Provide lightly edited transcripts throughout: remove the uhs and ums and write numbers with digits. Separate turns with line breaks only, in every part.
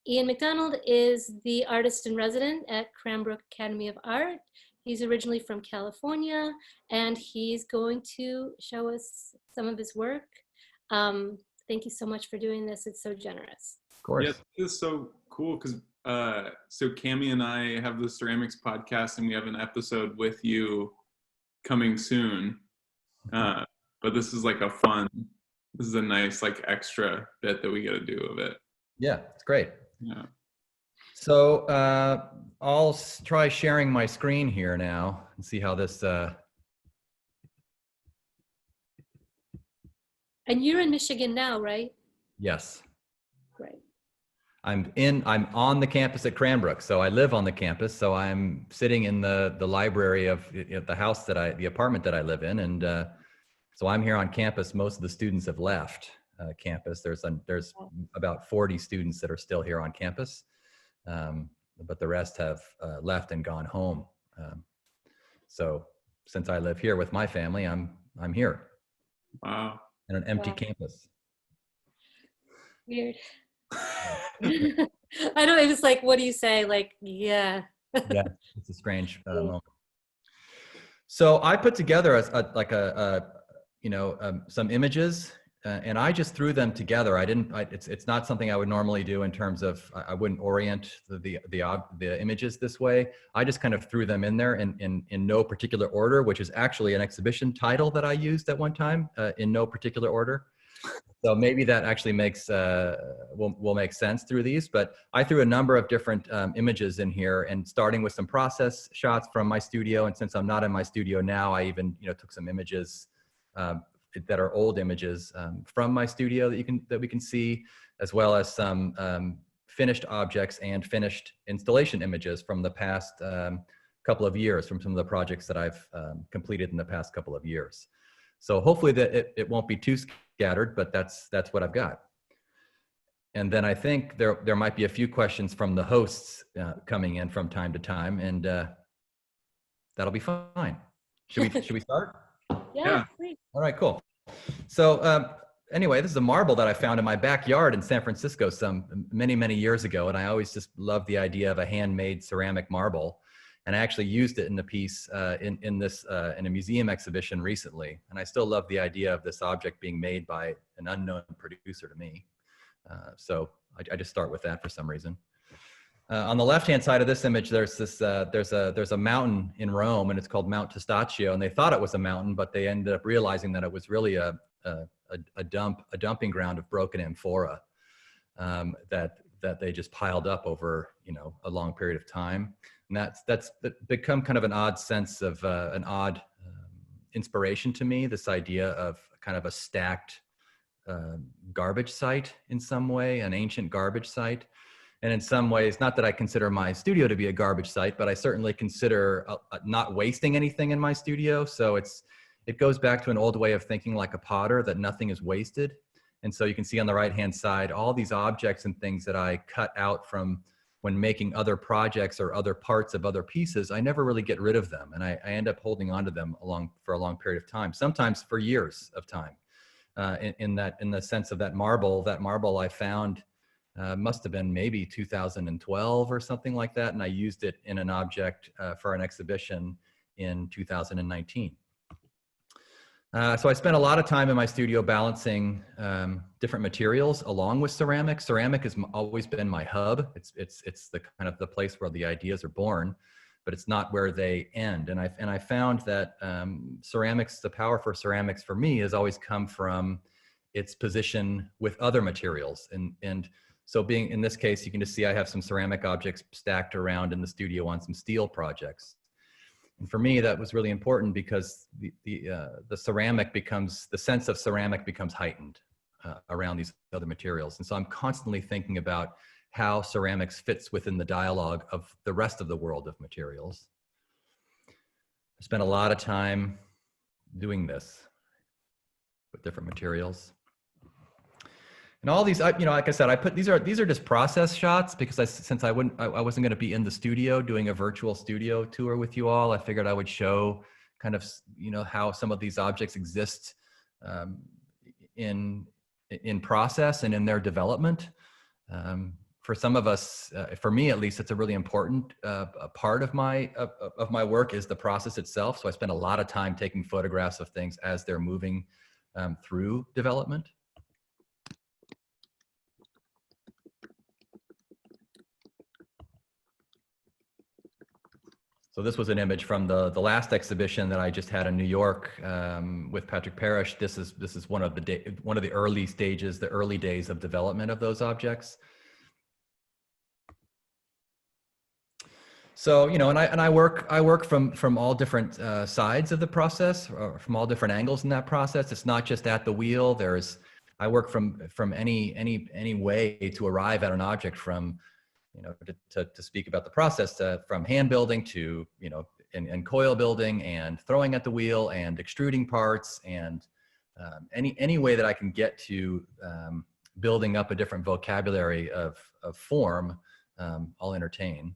Ian McDonald is the artist in resident at Cranbrook Academy of Art. He's originally from California, and he's going to show us some of his work. Thank you so much for doing this. It's so generous.
Of course.
Yeah, this is so cool because so Cami and I have the ceramics podcast, and we have an episode with you coming soon. But this is like this is a nice like extra bit that we got to do of it.
Yeah, it's great.
Yeah.
So I'll try sharing my screen here now and see how this.
And you're in Michigan now, right?
Yes.
Great.
I'm on the campus at Cranbrook, so I live on the campus. So I'm sitting in the library of the house the apartment that I live in, and so I'm here on campus. Most of the students have left campus. There's about 40 students that are still here on campus, but the rest have left and gone home. So since I live here with my family, I'm here.
Wow.
In an empty campus.
Weird. I don't, it was like, what do you say? Like, yeah.
Yeah, it's a strange moment. So I put together some images, and I just threw them together. It's not something I would normally do in terms of, I wouldn't orient the images this way. I just kind of threw them in there in no particular order, which is actually an exhibition title that I used at one time, in no particular order. So maybe that actually will make sense through these, but I threw a number of different images in here, and starting with some process shots from my studio. And since I'm not in my studio now, I even took some images that are old images from my studio that we can see, as well as some finished objects and finished installation images from the past couple of years, from some of the projects that I've completed in the past couple of years. So hopefully that it won't be too scattered, but that's what I've got. And then I think there might be a few questions from the hosts coming in from time to time, and that'll be fine. Should we start?
Yeah, please.
All right, cool. So anyway, this is a marble that I found in my backyard in San Francisco many years ago, and I always just loved the idea of a handmade ceramic marble. And I actually used it in a piece in a museum exhibition recently. And I still love the idea of this object being made by an unknown producer to me. So I just start with that for some reason. On the left-hand side of this image, there's a mountain in Rome, and it's called Mount Testaccio. And they thought it was a mountain, but they ended up realizing that it was really a dumping ground of broken amphora that they just piled up over a long period of time. And that's become kind of an odd sense of an odd inspiration to me, this idea of kind of a stacked garbage site in some way, an ancient garbage site. And in some ways, not that I consider my studio to be a garbage site, but I certainly consider not wasting anything in my studio. So it goes back to an old way of thinking like a potter, that nothing is wasted. And so you can see on the right-hand side, all these objects and things that I cut out from when making other projects or other parts of other pieces. I never really get rid of them. And I end up holding on to them for a long period of time, sometimes for years of time. In the sense of that marble I found must have been maybe 2012 or something like that. And I used it in an object for an exhibition in 2019. So I spent a lot of time in my studio balancing different materials along with ceramic. Ceramic has always been my hub. It's the kind of the place where the ideas are born, but it's not where they end. And I found that ceramics, the power for ceramics for me has always come from its position with other materials. And so being in this case, you can just see I have some ceramic objects stacked around in the studio on some steel projects. And for me, that was really important because the ceramic becomes, the sense of ceramic becomes heightened around these other materials. And so I'm constantly thinking about how ceramics fits within the dialogue of the rest of the world of materials. I spent a lot of time doing this with different materials. And all these, like I said, I put these are just process shots because since I wasn't going to be in the studio doing a virtual studio tour with you all, I figured I would show kind of how some of these objects exist in process and in their development. for some of us, for me at least, it's a really important part of my work is the process itself. So I spend a lot of time taking photographs of things as they're moving through development. So this was an image from the last exhibition that I just had in New York with Patrick Parrish. This is one of the early stages, the early days of development of those objects. So, you know, and I work from all different sides of the process, or from all different angles in that process. It's not just at the wheel. I work from any way to arrive at an object, from, you know, to speak about the process, from hand building to, you know, and coil building and throwing at the wheel and extruding parts, and any way that I can get to building up a different vocabulary of form, I'll entertain.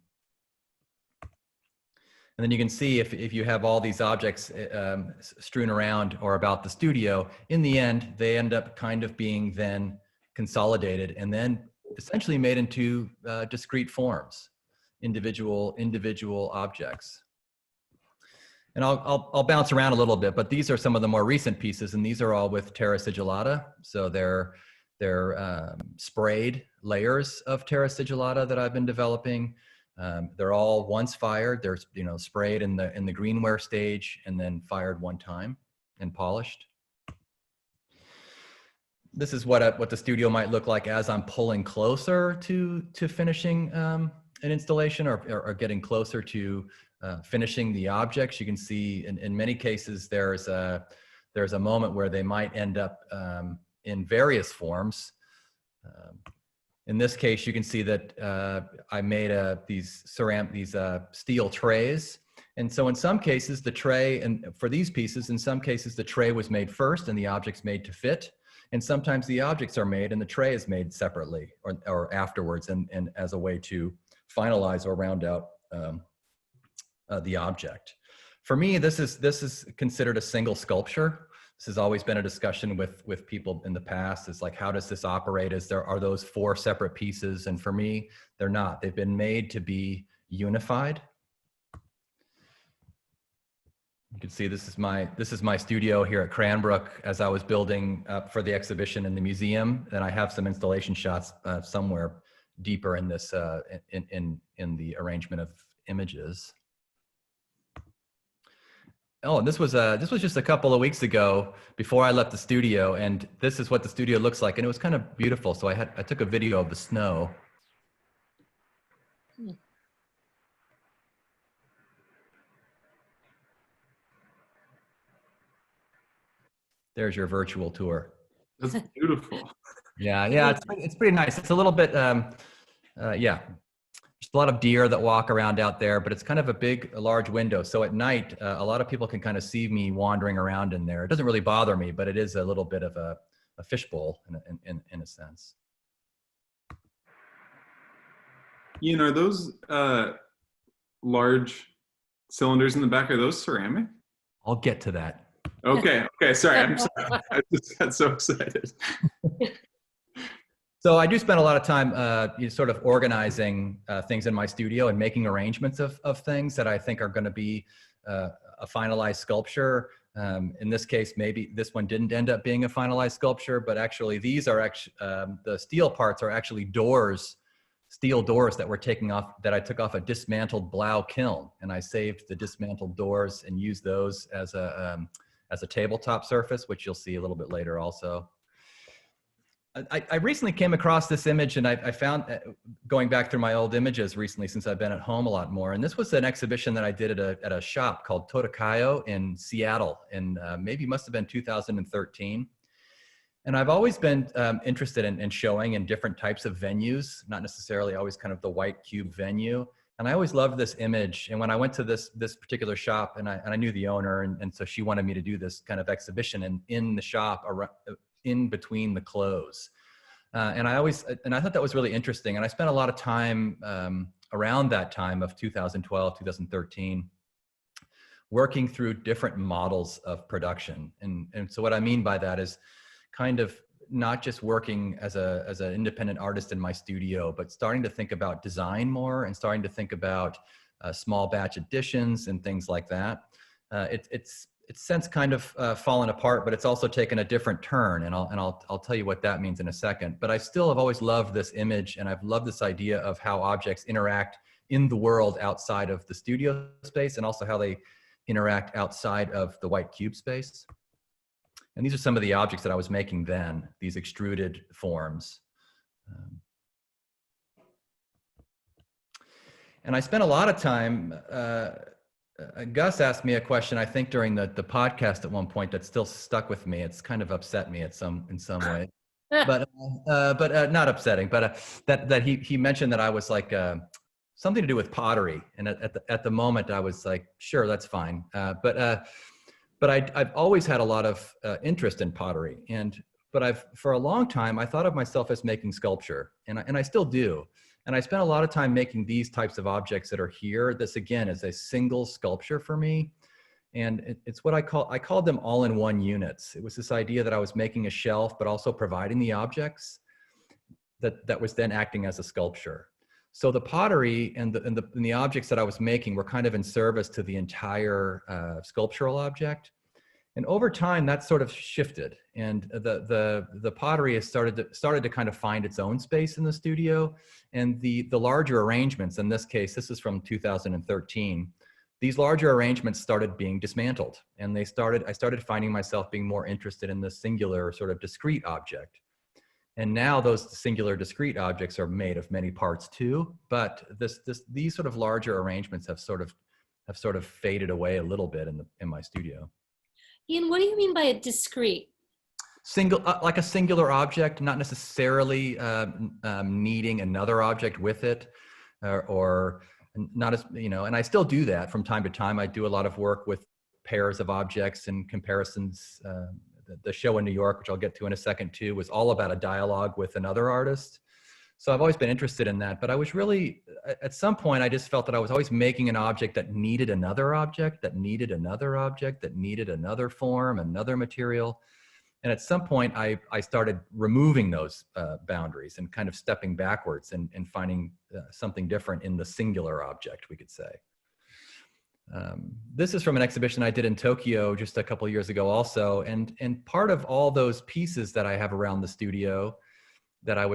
And then you can see if you have all these objects strewn around or about the studio, in the end, they end up kind of being then consolidated and then essentially made into discrete forms, individual objects. And I'll bounce around a little bit, but these are some of the more recent pieces, and these are all with terra sigillata. So they're sprayed layers of terra sigillata that I've been developing. They're all once fired. They're, you know, sprayed in the greenware stage and then fired one time and polished. This is what the studio might look like as I'm pulling closer to finishing an installation, or getting closer to finishing the objects. You can see in many cases there's a moment where they might end up in various forms. In this case, you can see that I made these steel trays. And so in some cases, the tray, and for these pieces, in some cases, the tray was made first and the object's made to fit. And sometimes the objects are made and the tray is made separately or afterwards, and as a way to finalize or round out the object. For me, this is considered a single sculpture. This has always been a discussion with people in the past. It's like, how does this operate? Are those 4 separate pieces? And for me, they're not. They've been made to be unified. You can see this is my studio here at Cranbrook as I was building up for the exhibition in the museum. And I have some installation shots somewhere deeper in this in the arrangement of images. Oh, and this was just a couple of weeks ago before I left the studio, and this is what the studio looks like, and it was kind of beautiful. So I took a video of the snow. There's your virtual tour.
That's beautiful.
Yeah, it's pretty nice. It's a little bit, yeah. There's a lot of deer that walk around out there, but it's kind of a large window. So at night, a lot of people can kind of see me wandering around in there. It doesn't really bother me, but it is a little bit of a fishbowl in a sense.
You know, those large cylinders in the back, are those ceramic?
I'll get to that.
Okay, sorry, I'm sorry. I just got so excited.
So I do spend a lot of time sort of organizing things in my studio and making arrangements of things that I think are going to be a finalized sculpture. In this case, maybe this one didn't end up being a finalized sculpture, but actually these are the steel parts are actually doors, steel doors that I took off a dismantled Blau kiln, and I saved the dismantled doors and used those as a tabletop surface, which you'll see a little bit later also. I recently came across this image, and I found, going back through my old images recently since I've been at home a lot more, and this was an exhibition that I did at a shop called Totokayo in Seattle in maybe must have been 2013. And I've always been interested in showing in different types of venues, not necessarily always kind of the white cube venue. And I always loved this image. And when I went to this particular shop, and I knew the owner, and so she wanted me to do this kind of exhibition in the shop, in between the clothes. And I thought that was really interesting. And I spent a lot of time around that time of 2012, 2013, working through different models of production. And so what I mean by that is kind of not just working as an independent artist in my studio, but starting to think about design more and starting to think about small batch editions and things like that. It's since kind of fallen apart, but it's also taken a different turn, and I'll tell you what that means in a second. But I still have always loved this image, and I've loved this idea of how objects interact in the world outside of the studio space, and also how they interact outside of the white cube space. And these are some of the objects that I was making then, these extruded forms. And I spent a lot of time, Gus asked me a question, I think during the podcast at one point that still stuck with me. It's kind of upset me in some way, but not upsetting, but that he mentioned that I was like, something to do with pottery. And at the moment I was like, sure, that's fine. But I've always had a lot of interest in pottery, but for a long time I thought of myself as making sculpture, and I still do. And I spent a lot of time making these types of objects that are here. This again is a single sculpture for me, and it's what I called them all-in-one units. It was this idea that I was making a shelf, but also providing the objects that was then acting as a sculpture. So the pottery and the objects that I was making were kind of in service to the entire sculptural object. And over time, that sort of shifted, and the pottery has started to kind of find its own space in the studio, and the larger arrangements. In this case, this is from 2013. These larger arrangements started being dismantled, and I started finding myself being more interested in the singular sort of discrete object. And now those singular discrete objects are made of many parts too, but these sort of larger arrangements have sort of faded away a little bit in my studio.
Ian, what do you mean by a discrete?
Like a singular object, not necessarily needing another object with it, or not as, and I still do that from time to time. I do a lot of work with pairs of objects and comparisons. The show in New York, which I'll get to in a second too, was all about a dialogue with another artist. So I've always been interested in that, but I was really, at some point, I just felt that I was always making an object that needed another object, that needed another object, that needed another form, another material. And at some point, I started removing those boundaries and kind of stepping backwards and finding something different in the singular object, we could say. This is from an exhibition I did in Tokyo just a couple of years ago also. And part of all those pieces that I have around the studio that I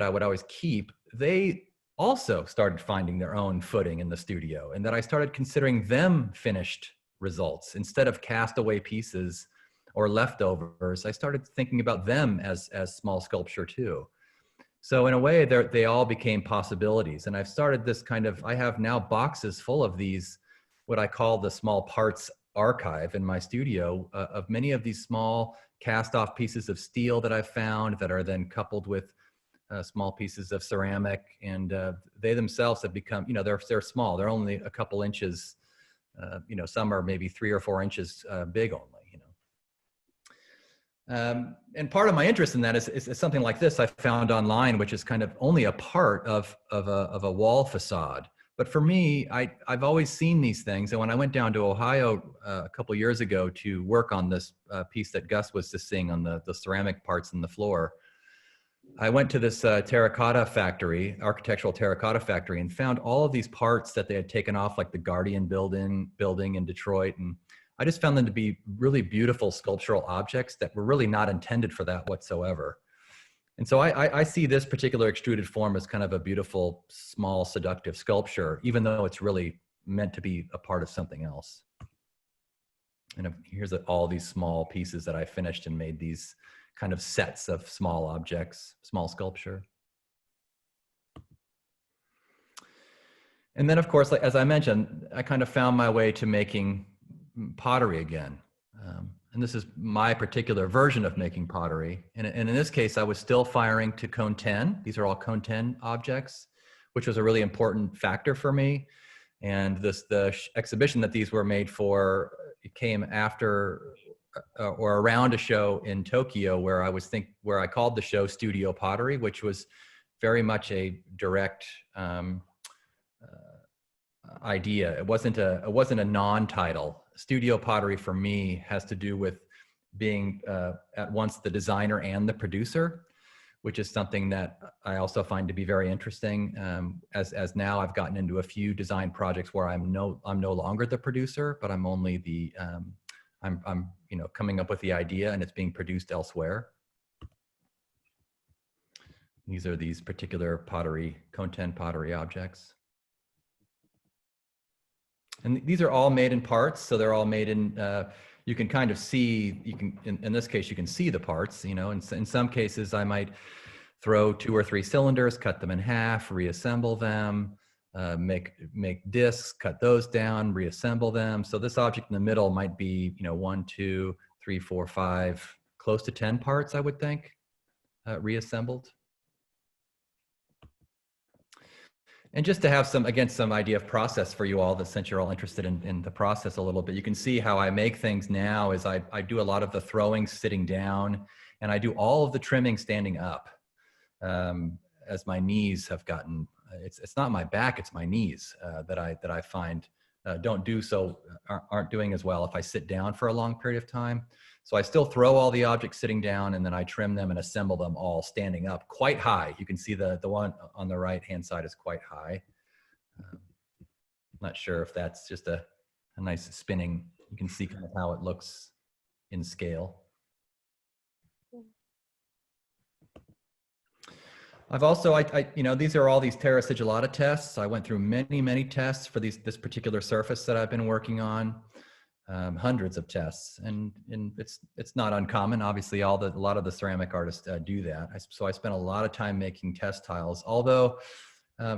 would always keep, they also started finding their own footing in the studio, and that I started considering them finished results instead of castaway pieces or leftovers. I started thinking about them as small sculpture too. So in a way, they all became possibilities. And I've started this I have now boxes full of these, what I call the small parts archive in my studio, of many of these small cast off pieces of steel that I've found that are then coupled with small pieces of ceramic, and they themselves have become, they're small. They're only a couple inches, some are maybe 3 or 4 inches big only, and part of my interest in that is something like this I found online, which is kind of only a part of a wall facade. But for me, I've always seen these things. And when I went down to Ohio a couple of years ago to work on this piece that Gus was just seeing on the ceramic parts in the floor, I went to this terracotta factory, architectural terracotta factory, and found all of these parts that they had taken off, like the Guardian building in Detroit. And I just found them to be really beautiful sculptural objects that were really not intended for that whatsoever. And so I see this particular extruded form as kind of a beautiful, small, seductive sculpture, even though it's really meant to be a part of something else. And here's all these small pieces that I finished and made these kind of sets of small objects, small sculpture. And then, of course, as I mentioned, I kind of found my way to making pottery again. And this is my particular version of making pottery. And in this case, I was still firing to cone 10. These are all cone 10 objects, which was a really important factor for me. And the exhibition that these were made for, it came after or around a show in Tokyo where I called the show Studio Pottery, which was very much a direct idea. It wasn't a non-title. Studio Pottery for me has to do with being at once the designer and the producer, which is something that I also find to be very interesting. As now I've gotten into a few design projects where I'm no longer the producer, but I'm only the I'm coming up with the idea and it's being produced elsewhere. These are these particular Koten pottery objects. And these are all made in parts, so they're all made in, you can kind of see, in this case, you can see the parts, in some cases I might throw 2 or 3 cylinders, cut them in half, reassemble them, make discs, cut those down, reassemble them. So this object in the middle might be, 1, 2, 3, 4, 5, close to 10 parts, I would think, reassembled. And just to have some idea of process for you all, since you're all interested in the process a little bit, you can see how I make things now is I do a lot of the throwing sitting down, and I do all of the trimming standing up. As my knees have gotten, it's not my back, it's my knees that I find aren't doing as well if I sit down for a long period of time. So I still throw all the objects sitting down, and then I trim them and assemble them all standing up quite high. You can see the one on the right-hand side is quite high. Not sure if that's just a nice spinning. You can see kind of how it looks in scale. I've also, these are all these Terra Sigillata tests. I went through many tests for this particular surface that I've been working on. Hundreds of tests, and it's not uncommon. Obviously, a lot of the ceramic artists do that. So I spent a lot of time making test tiles. Although,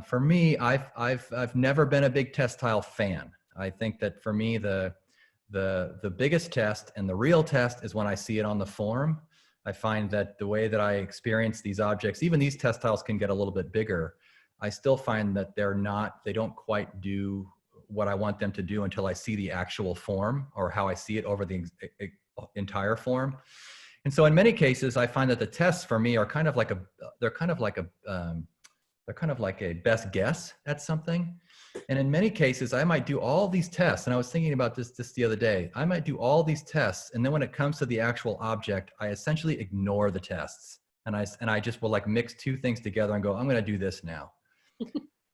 for me, I've never been a big test tile fan. I think that for me, the biggest test and the real test is when I see it on the form. I find that the way that I experience these objects, even these test tiles can get a little bit bigger. I still find that they don't quite do what I want them to do until I see the actual form, or how I see it over the entire form. And so in many cases, I find that the tests for me are kind of like a best guess at something. And in many cases, I might do all these tests. And I was thinking about this the other day. I might do all these tests, and then when it comes to the actual object, I essentially ignore the tests. And I just will mix 2 things together and go, I'm going to do this now.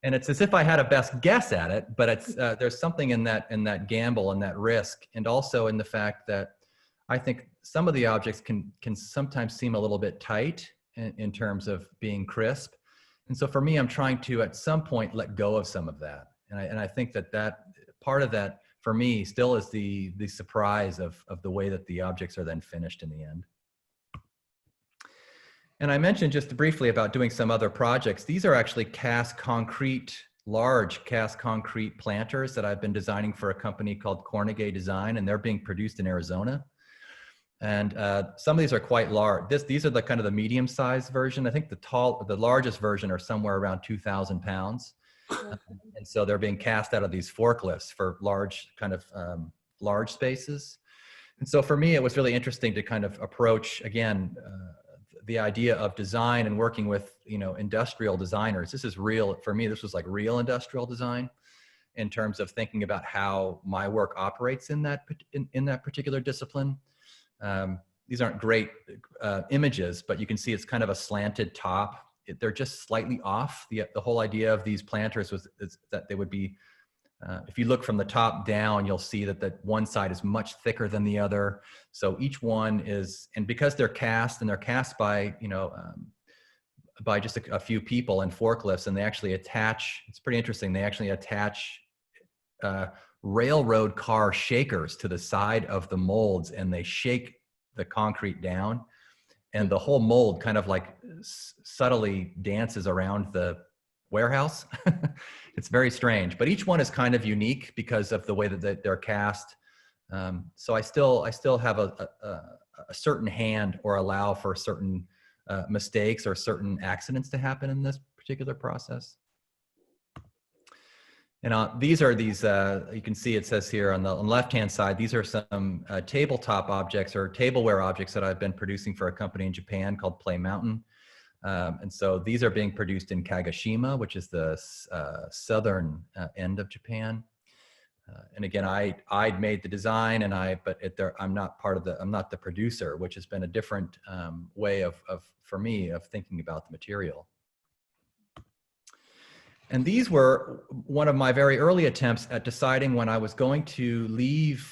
And it's as if I had a best guess at it, but there's something in that gamble and that risk, and also in the fact that I think some of the objects can sometimes seem a little bit tight in terms of being crisp. And so for me, I'm trying to at some point let go of some of that. And I think that part of that for me still is the surprise of the way that the objects are then finished in the end. And I mentioned just briefly about doing some other projects. These are actually large cast concrete planters that I've been designing for a company called Cornegay Design, and they're being produced in Arizona. And some of these are quite large. These are the kind of the medium-sized version. I think the largest version are somewhere around 2,000 pounds. And so they're being cast out of these forklifts for large spaces. And so for me, it was really interesting to kind of approach, again, the idea of design and working with, industrial designers. This is real, for me, this was like real industrial design in terms of thinking about how my work operates in that particular discipline. These aren't great images, but you can see it's kind of a slanted top. They're just slightly off. The whole idea of these planters is that they would be, if you look from the top down, you'll see that one side is much thicker than the other. So each one is, and because they're cast by, by just a few people and forklifts, and they actually attach, it's pretty interesting, they actually attach railroad car shakers to the side of the molds, and they shake the concrete down, and the whole mold kind of subtly dances around the warehouse. It's very strange, but each one is kind of unique because of the way that they're cast. So I still have a certain hand, or allow for certain mistakes or certain accidents to happen in this particular process. And these, you can see it says here on the left-hand side, these are some tabletop objects or tableware objects that I've been producing for a company in Japan called Play Mountain. And so these are being produced in Kagoshima, which is the southern end of Japan. And again, I'd made the design, and I'm not part of I'm not the producer, which has been a different way for me of thinking about the material. And these were one of my very early attempts at deciding when I was going to leave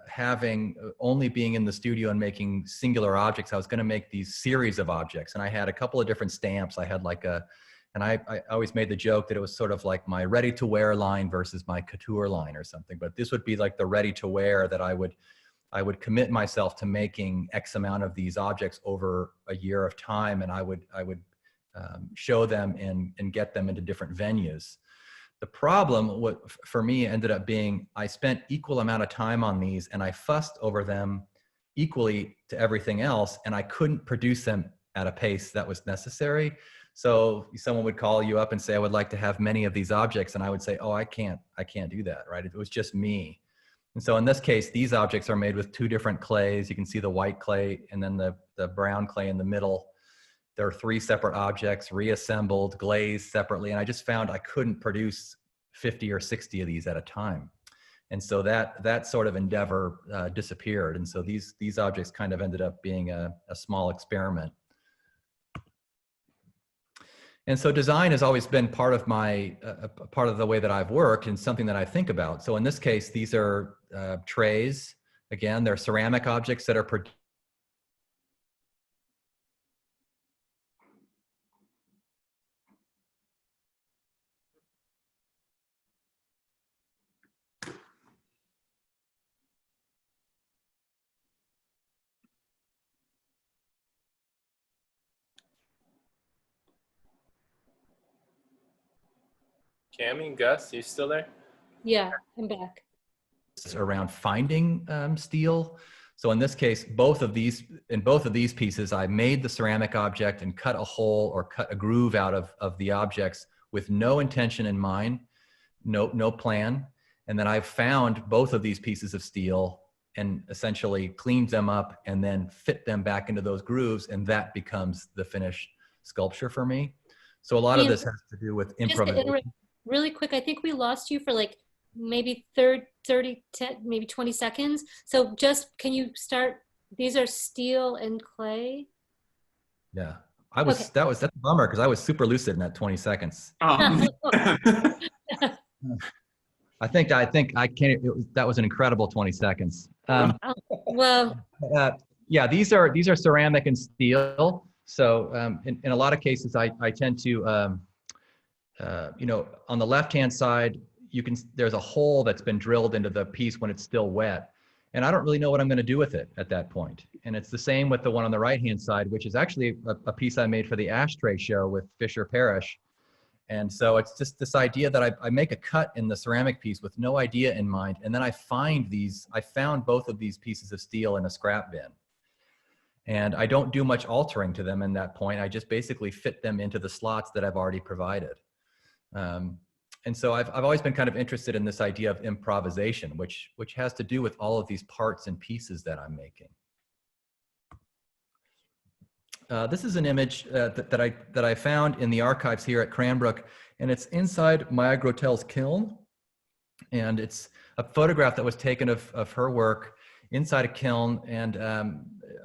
having only being in the studio and making singular objects. I was going to make these series of objects, and I had a couple of different stamps. I had like and I always made the joke that it was sort of like my ready-to-wear line versus my couture line or something. But this would be like the ready-to-wear that I would commit myself to making X amount of these objects over a year of time, and I would show them and get them into different venues. The problem for me ended up being I spent equal amount of time on these, and I fussed over them equally to everything else, and I couldn't produce them at a pace that was necessary. So someone would call you up and say, I would like to have many of these objects, and I would say, oh, I can't do that, right? It was just me. And so in this case, these objects are made with two different clays. You can see the white clay and then the brown clay in the middle. There are 3 separate objects, reassembled, glazed separately, and I just found I couldn't produce 50 or 60 of these at a time. And so that sort of endeavor disappeared. And so these objects kind of ended up being a small experiment. And so design has always been part of part of the way that I've worked and something that I think about. So in this case, these are trays. Again, they're ceramic objects that are produced.
Cami and Gus, are you still there?
Yeah, I'm back.
Around finding steel. So in this case, in both of these pieces, I made the ceramic object and cut a hole or cut a groove out of the objects with no intention in mind, no plan. And then I found both of these pieces of steel and essentially cleaned them up and then fit them back into those grooves, and that becomes the finished sculpture for me. So a lot of this has to do with improvisation.
Really quick, I think we lost you for like maybe 30, 10, maybe 20 seconds. So just, can you start? These are steel and clay.
Yeah, that's a bummer because I was super lucid in that 20 seconds.
Um,
I think I can't. That was an incredible 20 seconds.
Well,
yeah, these are ceramic and steel. So in a lot of cases, I tend to, on the left-hand side, there's a hole that's been drilled into the piece when it's still wet. And I don't really know what I'm going to do with it at that point. And it's the same with the one on the right-hand side, which is actually a piece I made for the ashtray show with Fisher Parrish. And so it's just this idea that I make a cut in the ceramic piece with no idea in mind. And then I found both of these pieces of steel in a scrap bin. And I don't do much altering to them in that point. I just basically fit them into the slots that I've already provided. And so I've always been kind of interested in this idea of improvisation, which has to do with all of these parts and pieces that I'm making. This is an image that I found in the archives here at Cranbrook, and it's inside Maya Grotel's kiln. And it's a photograph that was taken of her work inside a kiln. And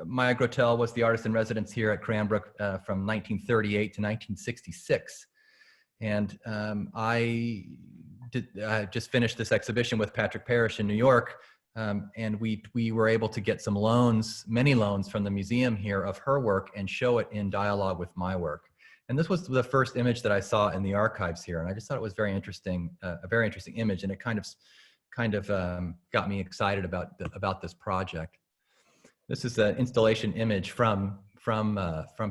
Maya Grotel was the artist in residence here at Cranbrook from 1938 to 1966. And I just finished this exhibition with Patrick Parrish in New York, and we were able to get some loans, many loans from the museum here of her work and show it in dialogue with my work. And this was the first image that I saw in the archives here, and I just thought it was very interesting, a very interesting image, and it kind of got me excited about this project. This is an installation image from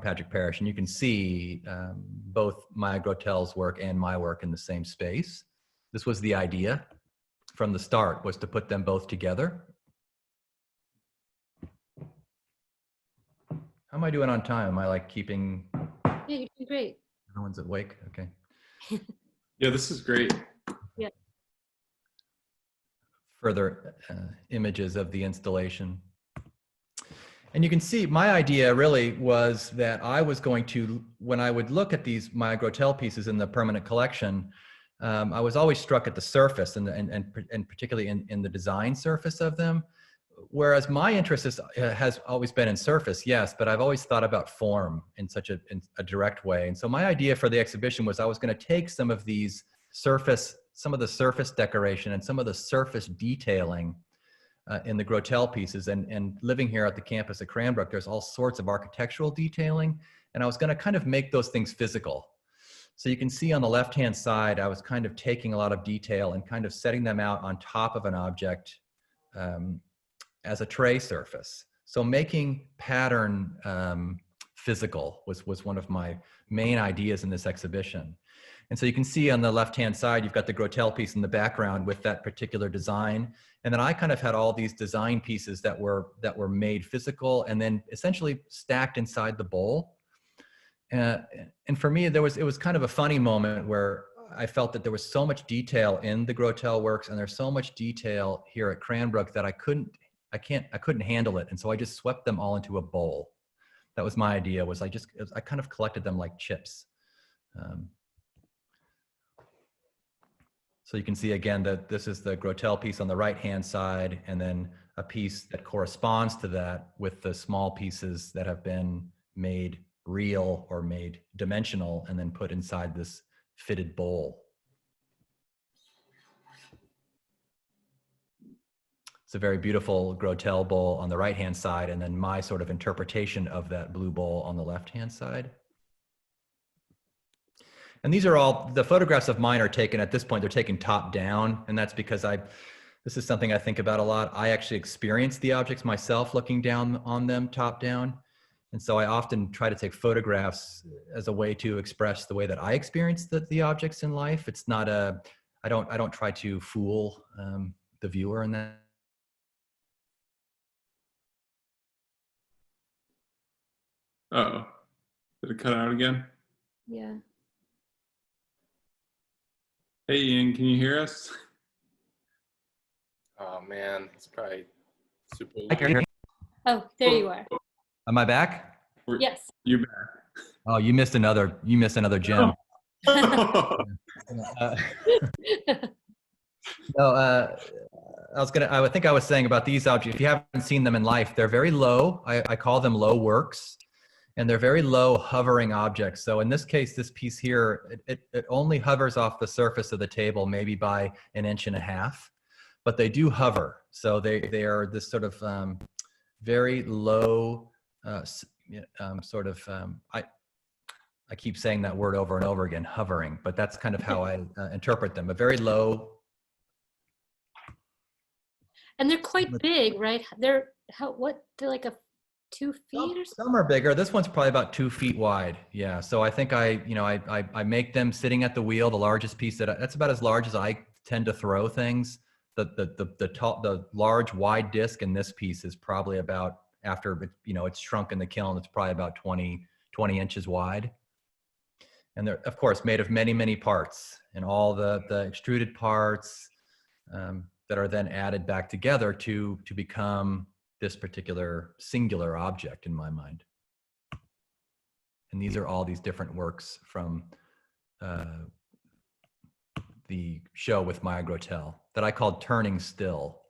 Patrick Parrish, and you can see both Maya Grotel's work and my work in the same space. This was the idea from the start, was to put them both together. How am I doing on time? Am I like keeping?
yeah, you're doing great.
No one's awake? Okay.
yeah, this is great.
Yeah.
Further images of the installation. And you can see my idea really was that I was going to, when I would look at these Maya Grotel pieces in the permanent collection, I was always struck at the surface and particularly in the design surface of them. Whereas my interest has always been in surface, yes, but I've always thought about form in such a direct way. And so my idea for the exhibition was I was going to take some of the surface decoration and some of the surface detailing in the Grotel pieces. And living here at the campus at Cranbrook, there's all sorts of architectural detailing. And I was going to kind of make those things physical. So you can see on the left-hand side, I was kind of taking a lot of detail and kind of setting them out on top of an object as a tray surface. So making pattern physical was one of my main ideas in this exhibition. And so you can see on the left-hand side, you've got the Grotel piece in the background with that particular design. And then I kind of had all these design pieces that were made physical and then essentially stacked inside the bowl. And for me, it was kind of a funny moment where I felt that there was so much detail in the Grotel works, and there's so much detail here at Cranbrook that I couldn't handle it. And so I just swept them all into a bowl. That was my idea, was I kind of collected them like chips. So you can see again that this is the Grotel piece on the right-hand side, and then a piece that corresponds to that with the small pieces that have been made real or made dimensional and then put inside this fitted bowl. It's a very beautiful Grotel bowl on the right-hand side, and then my sort of interpretation of that blue bowl on the left-hand side. And these are all, the photographs of mine are taken at this point, they're taken top down, and that's because this is something I think about a lot. I actually experience the objects myself looking down on them top down. And so I often try to take photographs as a way to express the way that I experience the objects in life. It's not I don't try to fool the viewer in that.
Uh-oh. Did it cut out again?
Yeah.
Hey, Ian, can you hear us?
Oh man, it's probably super
I can hear you.
Oh, there you are.
Am I back?
Yes.
You back?
Oh, you missed another gem. No, I think I was saying about these objects, if you haven't seen them in life, they're very low. I call them low works, and they're very low hovering objects. So in this case, this piece here, it only hovers off the surface of the table, maybe by 1.5 inches, but they do hover. So they are this sort of very low sort of, I keep saying that word over and over again, hovering, but that's kind of how I interpret them, a very low.
And they're quite big, right? They're they're like 2 feet or something?
Some are bigger. This one's probably about 2 feet wide. Yeah. So I think I make them sitting at the wheel. The largest piece that's about as large as I tend to throw things. The large wide disc in this piece is probably about, after it's shrunk in the kiln, it's probably about 20 inches wide. And they're of course made of many parts, and all the extruded parts that are then added back together to become this particular singular object in my mind. And these are all these different works from the show with Maya Grotel that I called Turning Still.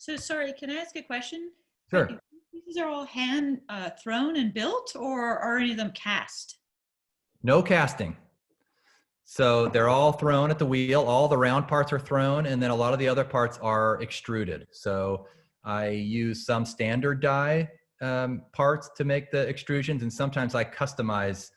So sorry, can I ask a question?
Sure.
These are all hand thrown and built, or are any of them cast?
No casting. So they're all thrown at the wheel. All the round parts are thrown, and then a lot of the other parts are extruded. So I use some standard die parts to make the extrusions, and sometimes I customize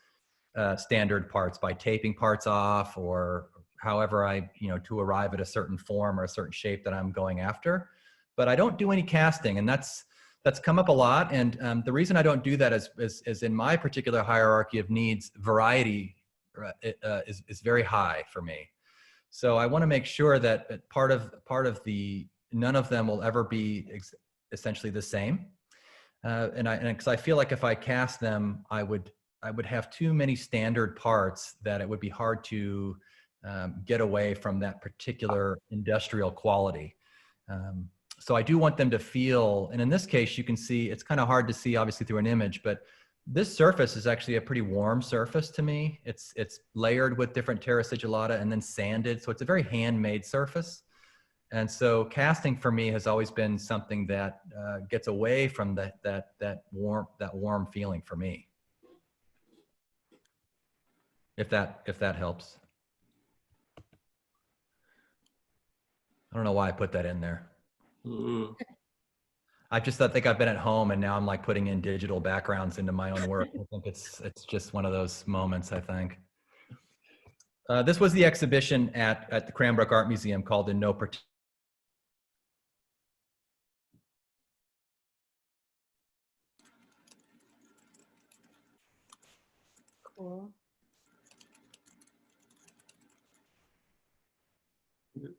standard parts by taping parts off, or however to arrive at a certain form or a certain shape that I'm going after. But I don't do any casting, and that's come up a lot. And the reason I don't do that is in my particular hierarchy of needs, variety is very high for me. So I want to make sure that part of the, none of them will ever be essentially the same. And because I feel like if I cast them, I would have too many standard parts that it would be hard to get away from that particular industrial quality. So I do want them to feel, and in this case, you can see, it's kind of hard to see obviously through an image, but This surface is actually a pretty warm surface to me. It's layered with different terra sigillata and then sanded. So it's a very handmade surface. And so casting for me has always been something that gets away from that warm feeling for me. If that helps. I don't know why I put that in there.
Ooh.
I think I've been at home and now I'm like putting in digital backgrounds into my own work. I think it's just one of those moments, I think. This was the exhibition at the Cranbrook Art Museum called In No Particular.
Cool.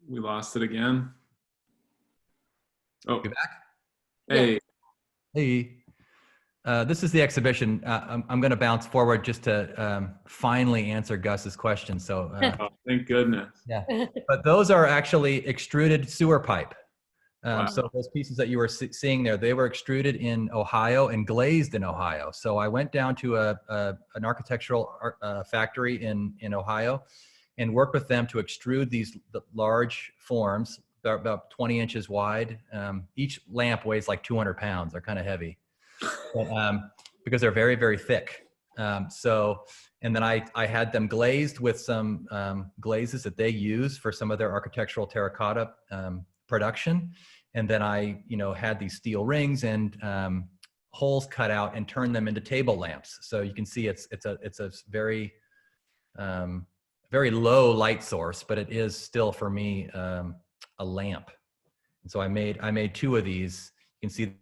We lost it again. Oh,
You back?
hey.
Hey. This is the exhibition. I'm going to bounce forward just to finally answer Gus's question. So,
Oh, thank goodness.
yeah, but those are actually extruded sewer pipe.
Wow.
So those pieces that you were seeing there, they were extruded in Ohio and glazed in Ohio. So I went down to an architectural factory in Ohio and worked with them to extrude these large forms, about 20 inches wide. Each lamp weighs like 200 pounds. They're kind of heavy. But, because they're very, very thick. And then I had them glazed with some glazes that they use for some of their architectural terracotta production. And then I, had these steel rings and holes cut out and turned them into table lamps. So you can see it's a very, very low light source, but it is still for me a lamp. And so I made two of these. You can see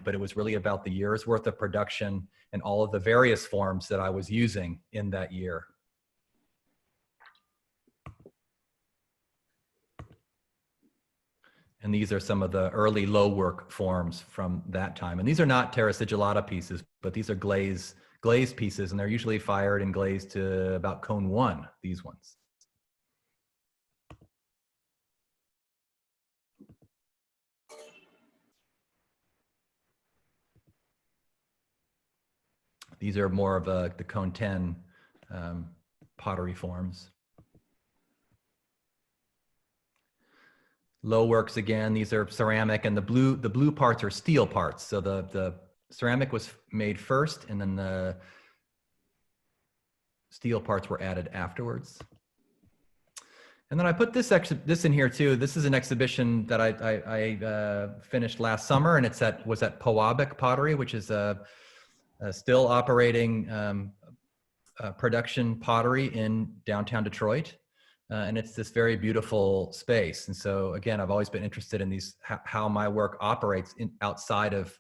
but it was really about the year's worth of production and all of the various forms that I was using in that year. And these are some of the early low work forms from that time. And these are not terra sigillata pieces, but these are glazed pieces, and they're usually fired and glazed to about cone 1, these ones. These are more of the cone 10 pottery forms. Low works again, these are ceramic, and the blue parts are steel parts. So the ceramic was made first, and then the steel parts were added afterwards. And then I put this in here too. This is an exhibition that I finished last summer, and was at Pewabic Pottery, which is a still operating production pottery in downtown Detroit. And it's this very beautiful space. And so again, I've always been interested in these, how my work operates outside of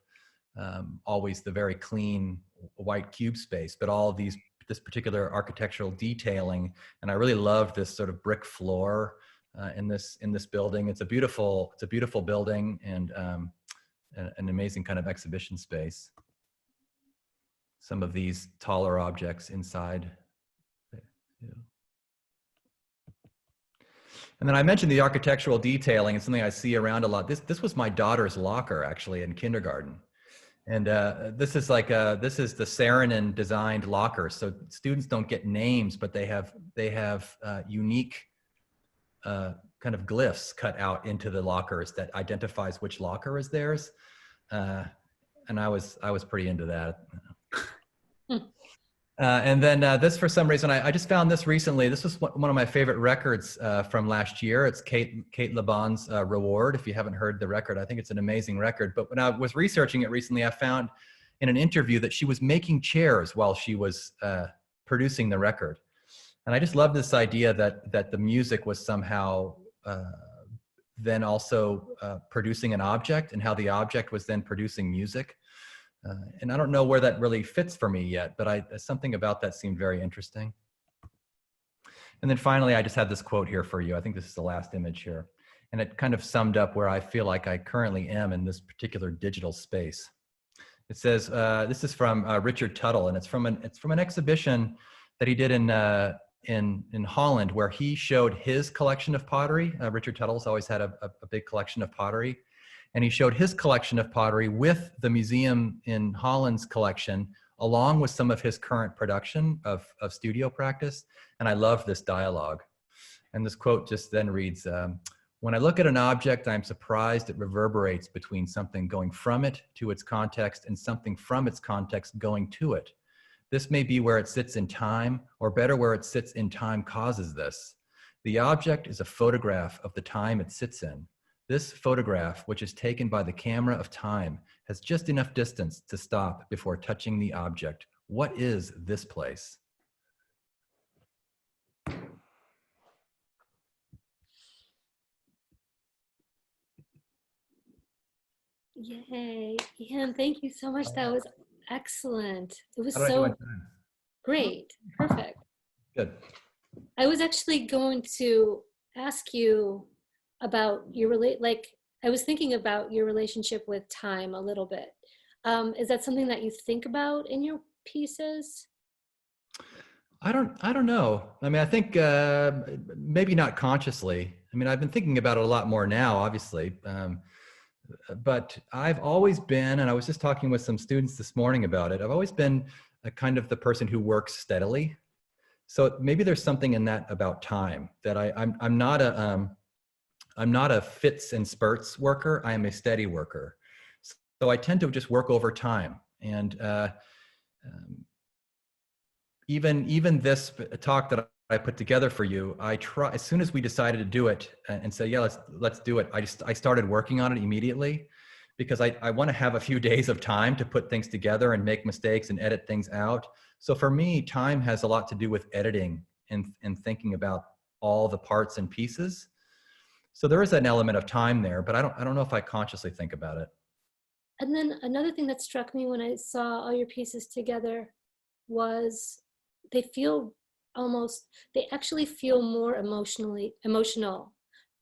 always the very clean white cube space, but all of this particular architectural detailing. And I really love this sort of brick floor in this building. It's a beautiful building, and an amazing kind of exhibition space. Some of these taller objects inside. Yeah. And then I mentioned the architectural detailing. It's something I see around a lot. This was my daughter's locker actually in kindergarten. And this is the Saarinen designed locker. So students don't get names, but they have unique kind of glyphs cut out into the lockers that identifies which locker is theirs. And I was pretty into that. And then this, for some reason, I just found this recently. This was one of my favorite records from last year. It's Kate LeBon's Reward. If you haven't heard the record, I think it's an amazing record. But when I was researching it recently, I found in an interview that she was making chairs while she was producing the record. And I just love this idea that the music was somehow then also producing an object, and how the object was then producing music. And I don't know where that really fits for me yet, but something about that seemed very interesting. And then finally, I just have this quote here for you. I think this is the last image here. And it kind of summed up where I feel like I currently am in this particular digital space. It says, this is from Richard Tuttle, and it's from an exhibition that he did in Holland, where he showed his collection of pottery. Richard Tuttle's always had a big collection of pottery, and he showed his collection of pottery with the museum in Holland's collection, along with some of his current production of studio practice. And I love this dialogue. And this quote just then reads, when I look at an object, I'm surprised it reverberates between something going from it to its context and something from its context going to it. This may be where it sits in time, or better, where it sits in time causes this. The object is a photograph of the time it sits in. This photograph, which is taken by the camera of time, has just enough distance to stop before touching the object. What is this place?
Yay. Ian, thank you so much. That was excellent. It was
How did I do on
so
time?
great. Perfect.
Good.
I was actually going to ask you about your I was thinking about your relationship with time a little bit. Is that something that you think about in your pieces?
I don't know. I mean, I think maybe not consciously. I mean, I've been thinking about it a lot more now, obviously. But I've always been, and I was just talking with some students this morning about it, I've always been a kind of the person who works steadily. So maybe there's something in that about time, that I'm not a fits and spurts worker. I am a steady worker. So I tend to just work over time. And even this talk that I put together for you, I try, as soon as we decided to do it and say, yeah, let's do it. I started working on it immediately, because I want to have a few days of time to put things together and make mistakes and edit things out. So for me, time has a lot to do with editing and thinking about all the parts and pieces. So there is an element of time there, but I don't know if I consciously think about it.
And then another thing that struck me when I saw all your pieces together was they actually feel more emotional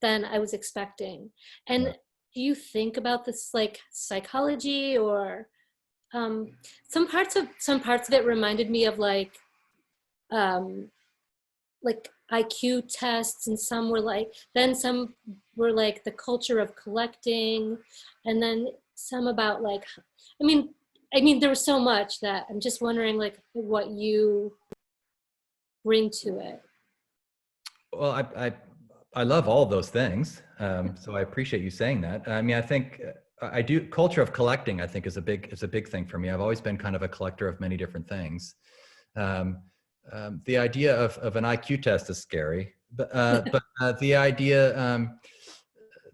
than I was expecting. And do you think about this like psychology, or some parts of it reminded me of like IQ tests, and some were like the culture of collecting, and then some about like, I mean there was so much that I'm just wondering like what you bring to it.
Well, I love all of those things. So I appreciate you saying that. I mean, I think I do. Culture of collecting, I think, is a big thing for me. I've always been kind of a collector of many different things. The idea of an IQ test is scary, but the idea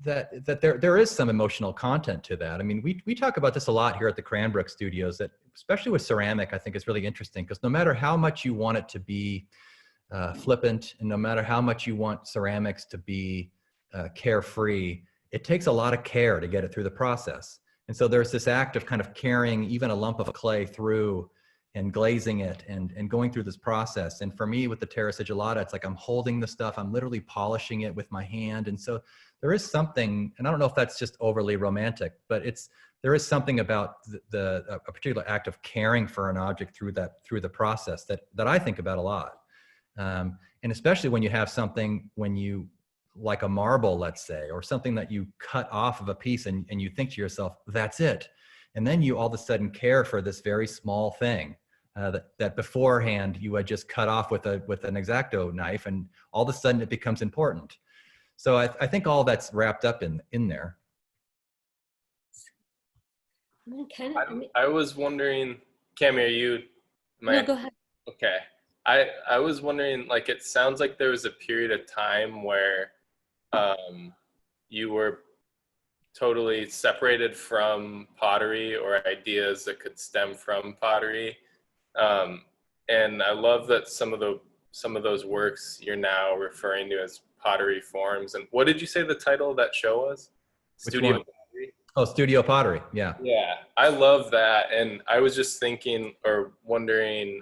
that there is some emotional content to that. I mean, we talk about this a lot here at the Cranbrook Studios, that especially with ceramic, I think is really interesting, because no matter how much you want it to be flippant, and no matter how much you want ceramics to be carefree, it takes a lot of care to get it through the process. And so there's this act of kind of carrying even a lump of clay through and glazing it and going through this process. And for me, with the terra sigillata, it's like I'm holding the stuff, I'm literally polishing it with my hand. And so there is something, and I don't know if that's just overly romantic, but there is something about a particular act of caring for an object through the process that I think about a lot. And especially when you have something, like a marble, let's say, or something that you cut off of a piece and you think to yourself, that's it. And then you all of a sudden care for this very small thing that beforehand you had just cut off with an X-Acto knife, and all of a sudden it becomes important. So I think all that's wrapped up in there.
I was wondering, Cami, are you?
No, go ahead.
Okay. I was wondering, like, it sounds like there was a period of time where you were totally separated from pottery, or ideas that could stem from pottery. And I love that some of those works you're now referring to as pottery forms. And what did you say the title of that show was? Studio Pottery?
Oh, Studio Pottery. Yeah.
Yeah, I love that. And I was just thinking or wondering,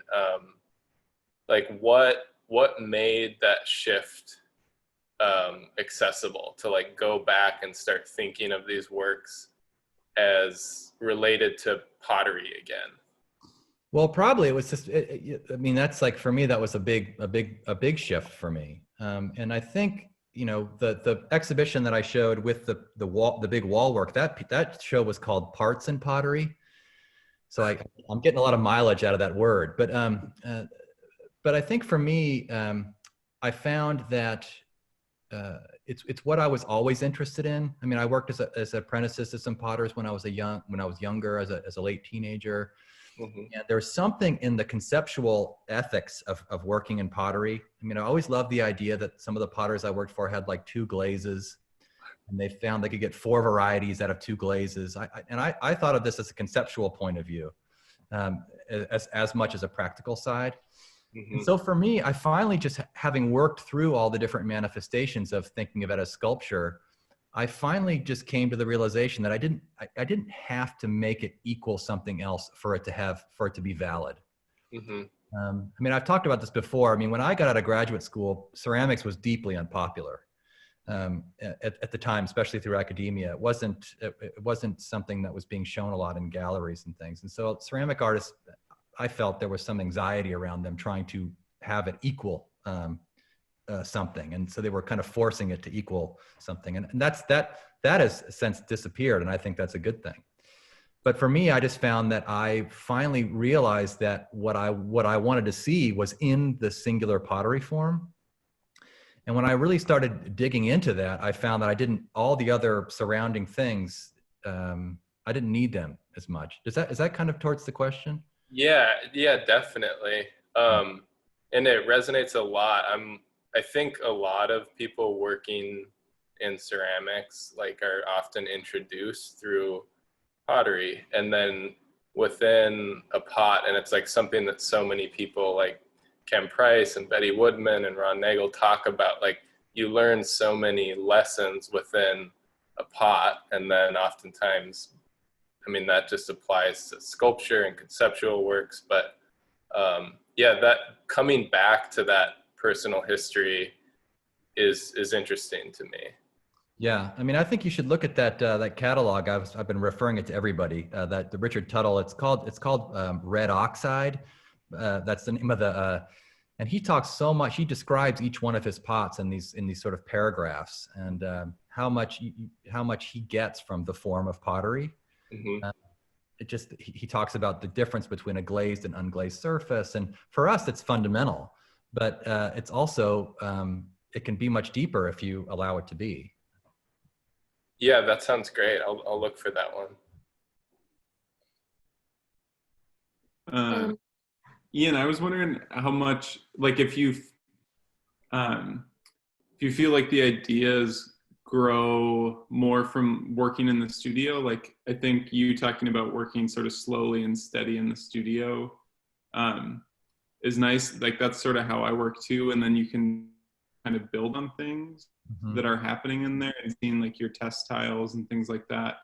like, what what made that shift accessible to like go back and start thinking of these works as related to pottery again?
Well, probably it was just, I mean, that's like, for me, that was a big shift for me. And I think, you know, the exhibition that I showed with the big wall work, that show was called Parts in Pottery. So I'm getting a lot of mileage out of that word, but I think for me, I found that it's what I was always interested in. I mean, I worked as apprentices to some potters when I was younger, as a late teenager.
Mm-hmm.
And there's something in the conceptual ethics of working in pottery. I mean, I always loved the idea that some of the potters I worked for had like 2 glazes, and they found they could get 4 varieties out of 2 glazes. I thought of this as a conceptual point of view, as much as a practical side.
Mm-hmm.
And so for me, I finally, just having worked through all the different manifestations of thinking of it as sculpture, I finally just came to the realization that I didn't have to make it equal something else for it to be valid.
Mm-hmm.
I mean, I've talked about this before. I mean, when I got out of graduate school, ceramics was deeply unpopular at the time, especially through academia. It wasn't something that was being shown a lot in galleries and things. And so ceramic artists, I felt there was some anxiety around them trying to have it equal something, and so they were kind of forcing it to equal something, and that has since disappeared, and I think that's a good thing. But for me, I just found that I finally realized that what I wanted to see was in the singular pottery form. And when I really started digging into that, I found that all the other surrounding things, I didn't need them as much. Is that kind of towards the question?
Yeah, definitely. And it resonates a lot. I think a lot of people working in ceramics like are often introduced through pottery, and then within a pot, and it's like something that so many people like Ken Price and Betty Woodman and Ron Nagel talk about. Like, you learn so many lessons within a pot, and then oftentimes, I mean, that just applies to sculpture and conceptual works. But yeah, that coming back to that personal history is interesting to me.
Yeah, I mean, I think you should look at that catalog. I've been referring it to everybody. That the Richard Tuttle. It's called Red Oxide. That's the name of and he talks so much. He describes each one of his pots in these sort of paragraphs, and how much he gets from the form of pottery.
Mm-hmm.
He talks about the difference between a glazed and unglazed surface, and for us, it's fundamental. But it's also it can be much deeper if you allow it to be.
Yeah, that sounds great. I'll look for that one.
Ian, I was wondering how much, like, if you feel like the ideas grow more from working in the studio. Like, I think you talking about working sort of slowly and steady in the studio is nice. Like, that's sort of how I work too. And then you can kind of build on things that are happening in there, and seeing like your test tiles and things like that.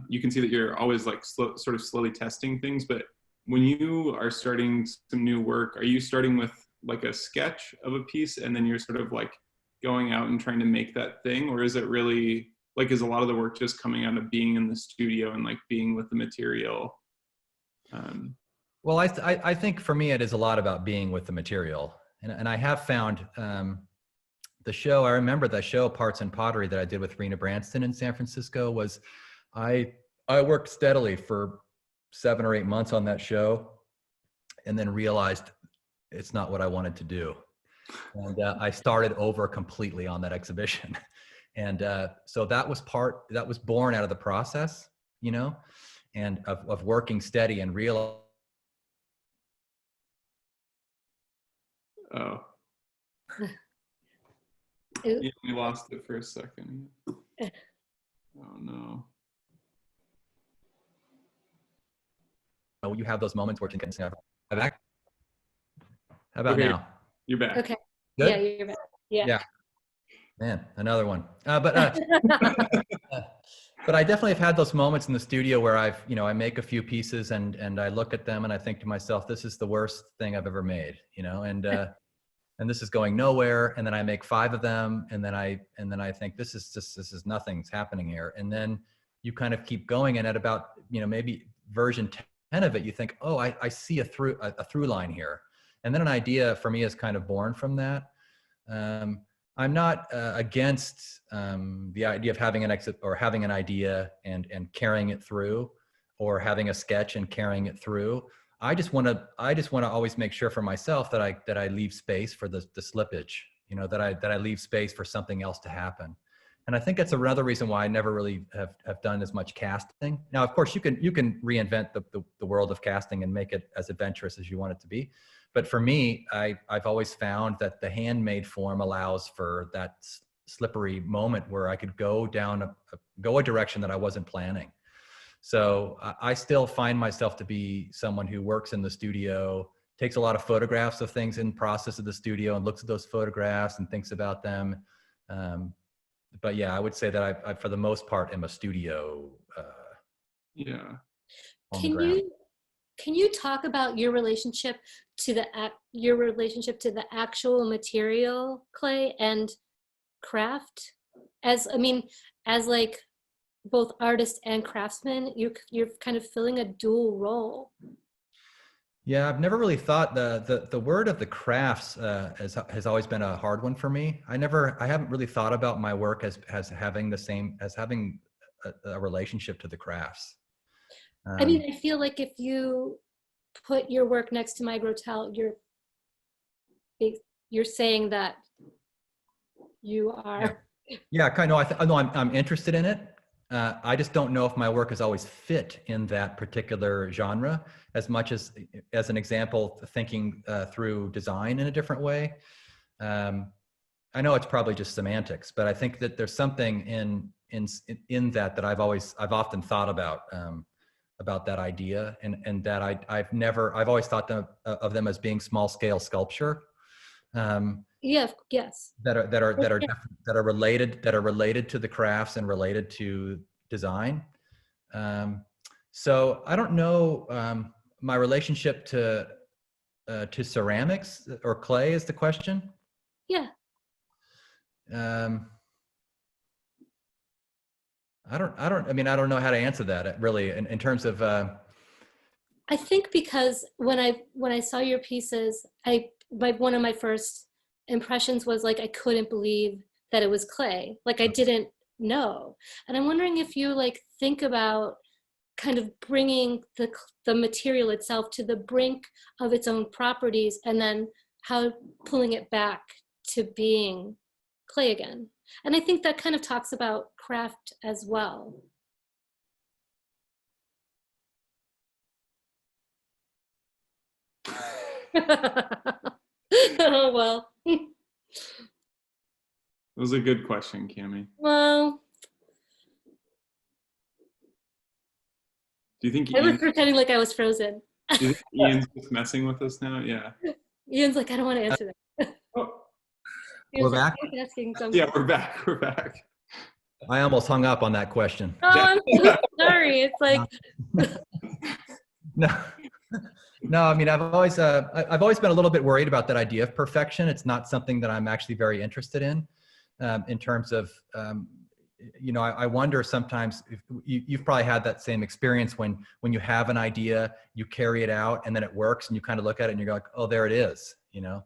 You can see that you're always like sort of slowly testing things. But when you are starting some new work, are you starting with like a sketch of a piece and then you're sort of like going out and trying to make that thing? Or is it really like, is a lot of the work just coming out of being in the studio and like being with the material?
Well, I think for me, it is a lot about being with the material. And I have found the show, I remember the show Parts in Pottery that I did with Rena Branston in San Francisco was, I worked steadily for 7 or 8 months on that show, and then realized it's not what I wanted to do. And I started over completely on that exhibition. And so that was born out of the process, you know, and of working steady and real.
Oh. Yeah, we lost it for a second. Oh no.
Oh, you have those moments where you can say, back. How about
Okay,
now?
you're back.
Okay.
Good?
Yeah, you're back. Yeah.
Yeah. Man, another one. But I definitely have had those moments in the studio where I make a few pieces and I look at them and I think to myself, this is the worst thing I've ever made, you know, and and this is going nowhere. And then I make 5 of them, and then I think this is nothing's happening here. And then you kind of keep going, and at about, you know, maybe version 10 of it, you think, oh, I see a through line here. And then an idea for me is kind of born from that. I'm not against the idea of having an exit or having an idea and carrying it through, or having a sketch and carrying it through. I just want to always make sure for myself that I leave space for the slippage, you know, that I leave space for something else to happen. And I think that's another reason why I never really have done as much casting. Now, of course, you can reinvent the world of casting and make it as adventurous as you want it to be. But for me, I've always found that the handmade form allows for that slippery moment where I could go down a direction that I wasn't planning. So I still find myself to be someone who works in the studio, takes a lot of photographs of things in process of the studio, and looks at those photographs and thinks about them. But yeah, I would say that I for the most part, am a studio.
Yeah.
Can you talk about your relationship to the actual material, clay, and craft? As like both artist and craftsman, you're kind of filling a dual role.
Yeah, I've never really thought the word of the crafts has always been a hard one for me. I haven't really thought about my work as having a relationship to the crafts.
I mean, I feel like if you put your work next to my Grotel, you're saying that you are.
Yeah, kind of. I know I'm interested in it. I just don't know if my work has always fit in that particular genre as much as an example, thinking through design in a different way. I know it's probably just semantics, but I think that there's something in that I've often thought about that idea, and that I've always thought of them as being small scale sculpture.
Yeah. Yes.
That are related to the crafts and related to design. So I don't know my relationship to ceramics or clay is the question.
Yeah.
I don't know how to answer that really in terms of.
I think because when I saw your pieces, one of my first impressions was like, I couldn't believe that it was clay. Like I didn't know. And I'm wondering if you like think about kind of bringing the material itself to the brink of its own properties, and then how pulling it back to being clay again. And I think that kind of talks about craft as well. Oh, well.
It was a good question, Cami.
Well,
do you think
I was pretending like I was frozen.
do you think Ian's just messing with us now? Yeah.
Ian's like, I don't want to answer that.
Oh,
We're back?
Asking something.
yeah, we're back. We're back.
I almost hung up on that question.
Oh, I'm so sorry. It's like
No, I mean, I've always been a little bit worried about that idea of perfection. It's not something that I'm actually very interested in terms of, you know, I wonder sometimes if you've probably had that same experience when you have an idea, you carry it out, and then it works, and you kind of look at it and you're like, oh, there it is, you know?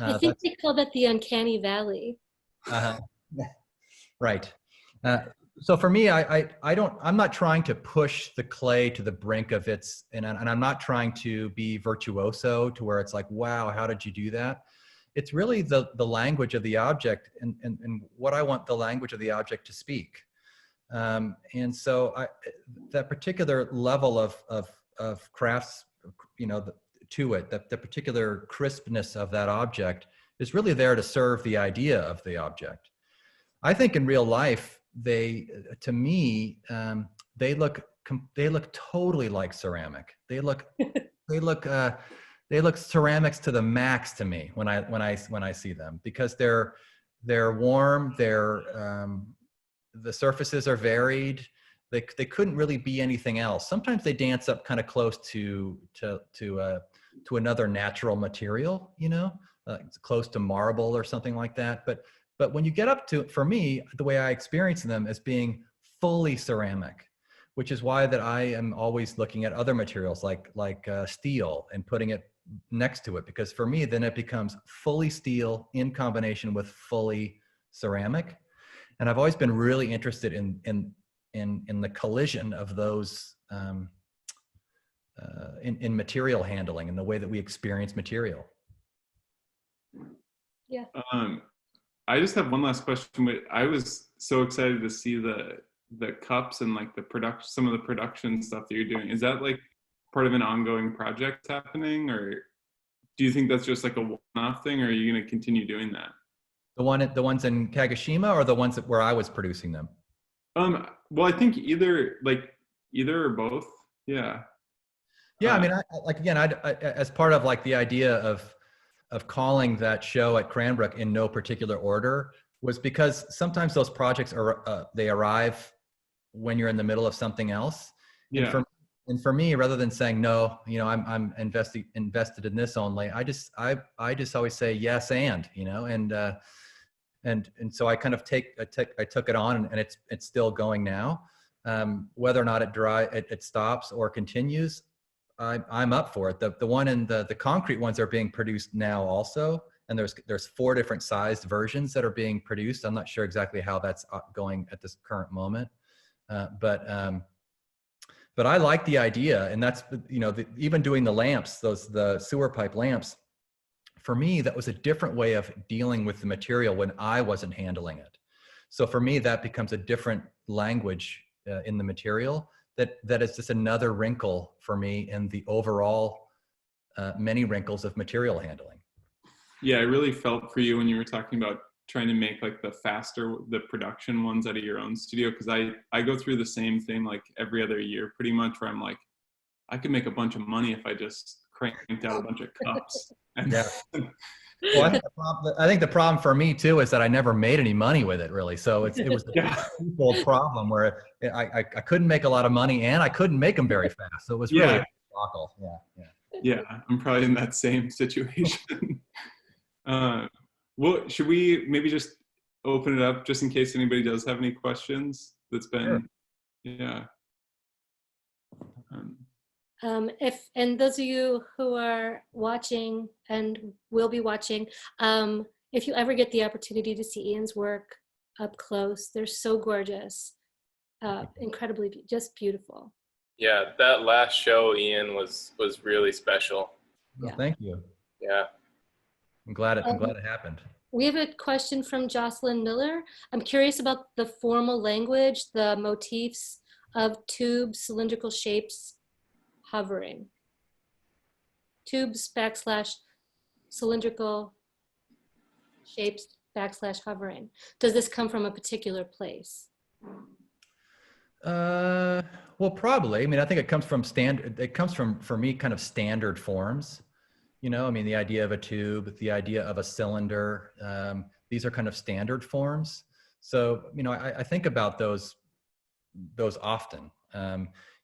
I think they call that the uncanny valley.
Right. So for me, I'm not trying to push the clay to the brink of its, and I'm not trying to be virtuoso to where it's like, wow, how did you do that? It's really the language of the object and what I want the language of the object to speak. And so that particular level of crafts, you know, to it, the particular crispness of that object is really there to serve the idea of the object. I think in real life, to me, they look totally like ceramic. They look ceramics to the max to me when I see them, because they're warm. The surfaces are varied. They couldn't really be anything else. Sometimes they dance up kind of close to another natural material, you know, close to marble or something like that. But when you get up to, for me, the way I experience them as being fully ceramic, which is why that I am always looking at other materials like steel and putting it next to it, because for me, then it becomes fully steel in combination with fully ceramic. And I've always been really interested in the collision of those in material handling and the way that we experience material.
Yeah.
I just have one last question. I was so excited to see the cups and like some of the production stuff that you're doing. Is that like part of an ongoing project happening, or do you think that's just like a one-off thing, or are you going to continue doing that?
The ones in Kagoshima, or the ones where I was producing them?
Well, I think either or both. Yeah.
Yeah, I mean, I as part of like the idea of calling that show at Cranbrook in no particular order was because sometimes those projects are they arrive when you're in the middle of something else.
Yeah.
And for me, rather than saying no, you know, I'm invested in this only, I just always say yes and, you know, and so I kind of I took it on, and it's still going now. Whether or not it stops or continues, I'm up for it. The one in the concrete ones are being produced now also, and there's 4 different sized versions that are being produced. I'm not sure exactly how that's going at this current moment, but I like the idea, and that's, you know, even doing the lamps, the sewer pipe lamps. For me, that was a different way of dealing with the material when I wasn't handling it. So for me, that becomes a different language in the material. That is just another wrinkle for me in the overall many wrinkles of material handling.
Yeah, I really felt for you when you were talking about trying to make like the production ones out of your own studio, because I go through the same thing like every other year pretty much, where I'm like, I could make a bunch of money if I just cranked out a bunch of cups.
Yeah. Well, I think the problem for me too is that I never made any money with it, really. So it was a twofold problem where I couldn't make a lot of money, and I couldn't make them very fast. So it was really a struggle.
Yeah, I'm probably in that same situation. Well, should we maybe just open it up just in case anybody does have any questions? That's been, yeah.
And those of you who are watching and will be watching, if you ever get the opportunity to see Ian's work up close, they're so gorgeous, incredibly, just beautiful.
Yeah, that last show, Ian, was really special.
Well, thank you.
Yeah.
I'm glad it happened.
We have a question from Jocelyn Miller. I'm curious about the formal language, the motifs of tubes, cylindrical shapes, hovering. Tubes / cylindrical shapes / hovering. Does this come from a particular place?
Well, probably. I mean, I think it comes from for me, kind of standard forms. You know, I mean, the idea of a tube, the idea of a cylinder, these are kind of standard forms. So, you know, I think about those often.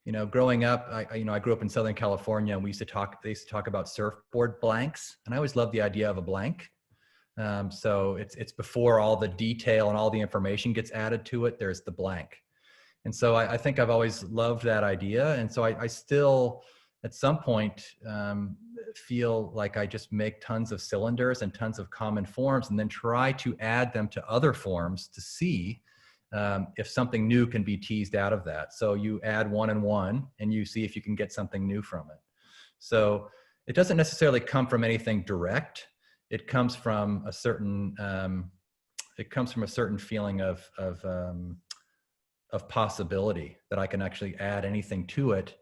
You know, growing up, I grew up in Southern California, and they used to talk about surfboard blanks, and I always loved the idea of a blank. So it's before all the detail and all the information gets added to it, there's the blank. And so I think I've always loved that idea. And so I still, at some point, feel like I just make tons of cylinders and tons of common forms, and then try to add them to other forms to see if something new can be teased out of that. So you add 1 and 1, and you see if you can get something new from it. So it doesn't necessarily come from anything direct. It comes from a certain feeling of possibility, that I can actually add anything to it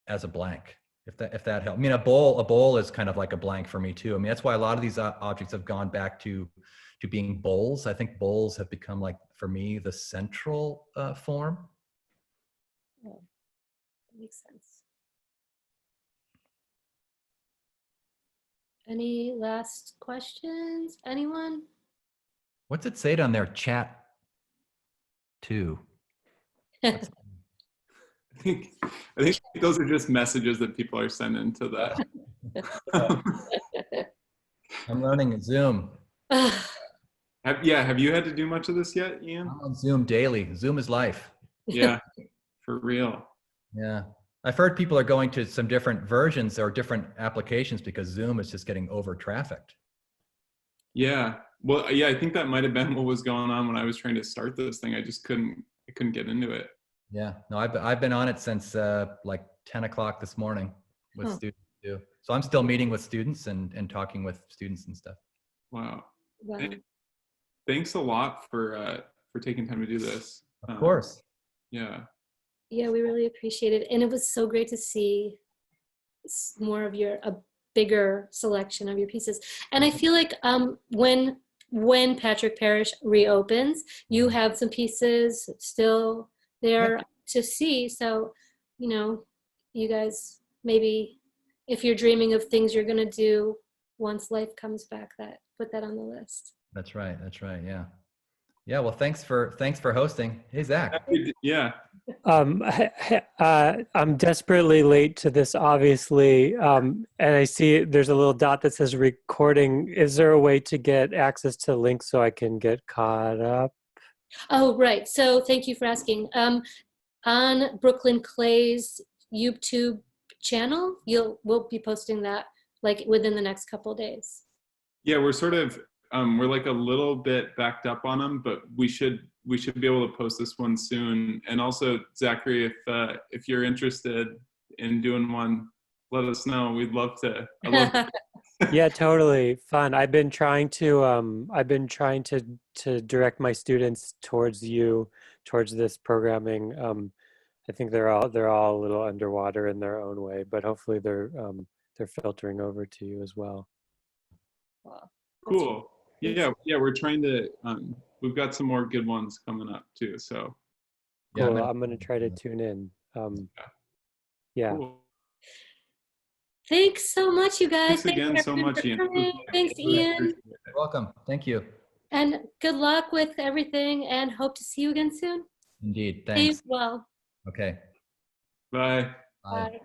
as a blank, if that helps. I mean, a bowl is kind of like a blank for me too. I mean, that's why a lot of these objects have gone back to being bowls. I think bowls have become, like, for me, the central form.
Yeah, that makes sense. Any last questions? Anyone?
What's it say down there? Chat 2.
I think those are just messages that people are sending to the.
I'm learning Zoom.
Have you had to do much of this yet, Ian?
I'm on Zoom daily. Zoom is life.
Yeah, for real.
Yeah. I've heard people are going to some different versions or different applications because Zoom is just getting over trafficked.
Yeah. Well, yeah, I think that might have been what was going on when I was trying to start this thing. I couldn't get into it.
Yeah. No, I've been on it since like 10 o'clock this morning with students too. So I'm still meeting with students and talking with students and stuff.
Wow.
Wow.
Thanks a lot for taking time to do this.
Of course.
Yeah.
Yeah, we really appreciate it. And it was so great to see more of a bigger selection of your pieces. And I feel like when Patrick Parish reopens, you have some pieces still there to see. So, you know, you guys, maybe if you're dreaming of things you're going to do once life comes back, put that on the list.
That's right. That's right. Yeah. Yeah. Well, thanks for hosting. Hey, Zach.
Yeah.
I'm desperately late to this, obviously, and I see there's a little dot that says recording. Is there a way to get access to links so I can get caught up?
Oh, right. So thank you for asking. On BKLYN Clay's YouTube channel, we'll be posting that like within the next couple of days.
Yeah, we're sort of we're like a little bit backed up on them, but we should be able to post this one soon. And also, Zachary, if you're interested in doing one, let us know. We'd love to.
Yeah, totally fun. I've been trying to direct my students towards this programming. I think they're all a little underwater in their own way, but hopefully they're filtering over to you as well.
Wow.
Cool. Yeah, we're trying to. We've got some more good ones coming up too. So.
Cool.
Yeah,
I'm gonna try to tune in. Yeah.
Cool.
Thanks so much, you guys.
Thanks again so
everyone
much,
for
Ian.
coming. Thanks, Ian.
You're welcome. Thank you.
And good luck with everything and hope to see you again soon.
Indeed.
Stay
Thanks.
well.
Okay.
Bye.
Bye.